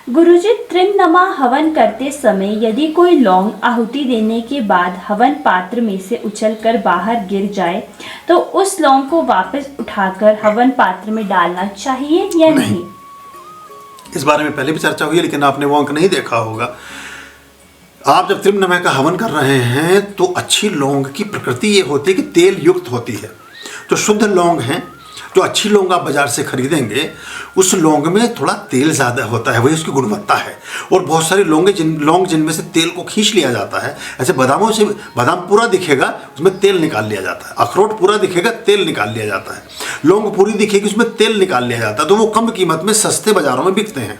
गुरुजी, त्रिमनमा हवन करते समय यदि कोई लौंग आहुति देने के बाद हवन पात्र में से उछलकर बाहर गिर जाए तो उस लौंग को वापस उठाकर हवन पात्र में डालना चाहिए या नहीं? इस बारे में पहले भी चर्चा हुई है, लेकिन आपने वो अंक नहीं देखा होगा। आप जब त्रिमनमा का हवन कर रहे हैं तो अच्छी लौंग की प्रकृति ये होती है कि तेल युक्त होती है। जो शुद्ध लौंग हैं, जो अच्छी लौंग आप बाजार से खरीदेंगे, उस लौंग में थोड़ा तेल ज़्यादा होता है, वही उसकी गुणवत्ता है। और बहुत सारी लौंग जिनमें से तेल को खींच लिया जाता है, ऐसे बादामों से, बादाम पूरा दिखेगा उसमें तेल निकाल लिया जाता है, अखरोट पूरा दिखेगा तेल निकाल लिया जाता है, लौंग पूरी दिखेगी उसमें तेल निकाल लिया जाता है। तो वो कम कीमत में सस्ते बाज़ारों में बिकते हैं।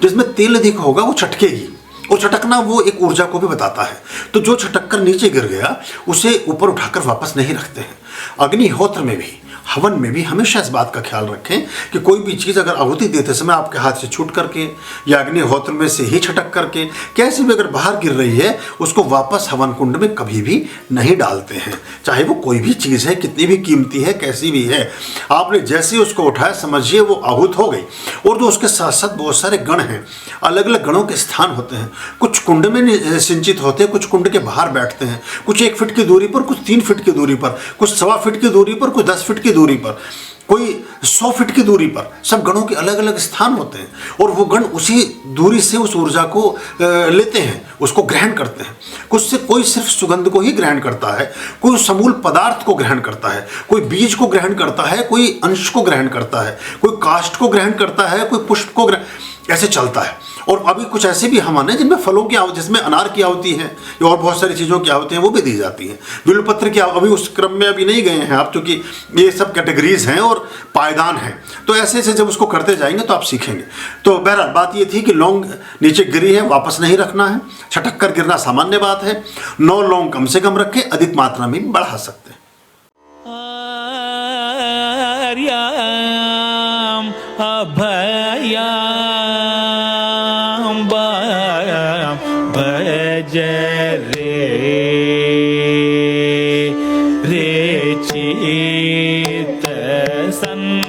जिसमें तेल अधिक होगा वो चटकेगी, और चटकना वो एक ऊर्जा को भी बताता है। तो जो छटक कर नीचे गिर गया उसे ऊपर उठाकर वापस नहीं रखते हैं। अग्निहोत्र में भी, हवन में भी हमेशा इस बात का ख्याल रखें कि कोई भी चीज़ अगर आहुति देते समय आपके हाथ से छूट करके या अग्निहोत्र में से ही छटक करके कैसे भी अगर बाहर गिर रही है, उसको वापस हवन कुंड में कभी भी नहीं डालते हैं। चाहे वो कोई भी चीज़ है, कितनी भी कीमती है, कैसी भी है, आपने जैसे ही उसको उठाया समझिए वो आहूत हो गई। और जो उसके साथ साथ बहुत सारे गण हैं, अलग अलग गणों के स्थान होते हैं। कुछ कुंड में सिंचित होते हैं, कुछ कुंड के बाहर बैठते हैं, कुछ 1 फीट की दूरी पर, कुछ 3 फीट की दूरी पर, कुछ 1.25 फीट की दूरी पर, कुछ 10 फीट की दूरी पर, कोई 100 फीट की दूरी पर। सब गणों के अलग अलग स्थान होते हैं और वो गण उसी दूरी से उस ऊर्जा को लेते हैं, उसको ग्रहण करते हैं। कुछ से कोई सिर्फ सुगंध को ही ग्रहण करता है, कोई समूल पदार्थ को ग्रहण करता है, कोई बीज को ग्रहण करता है, कोई अंश को ग्रहण करता है, कोई काष्ठ को ग्रहण करता है, कोई पुष्प को ग्रहण, ऐसे चलता है। और अभी कुछ ऐसे भी हवन है जिनमें फलों की आहुति, जिसमें अनार की आहुति है और बहुत सारी चीज़ों की आहुति है, वो भी दी जाती हैं। बिल्वपत्र की अभी उस क्रम में अभी नहीं गए हैं आप, क्योंकि ये सब कैटेगरीज हैं और पायदान हैं। तो ऐसे ऐसे जब उसको करते जाएंगे तो आप सीखेंगे। तो बहरहाल बात ये थी कि लौंग नीचे गिरी है, वापस नहीं रखना है। छटक कर गिरना सामान्य बात है। 9 लौंग कम से कम रखें, अधिक मात्रा में भी बढ़ा सकते हैं। भज रे चित सन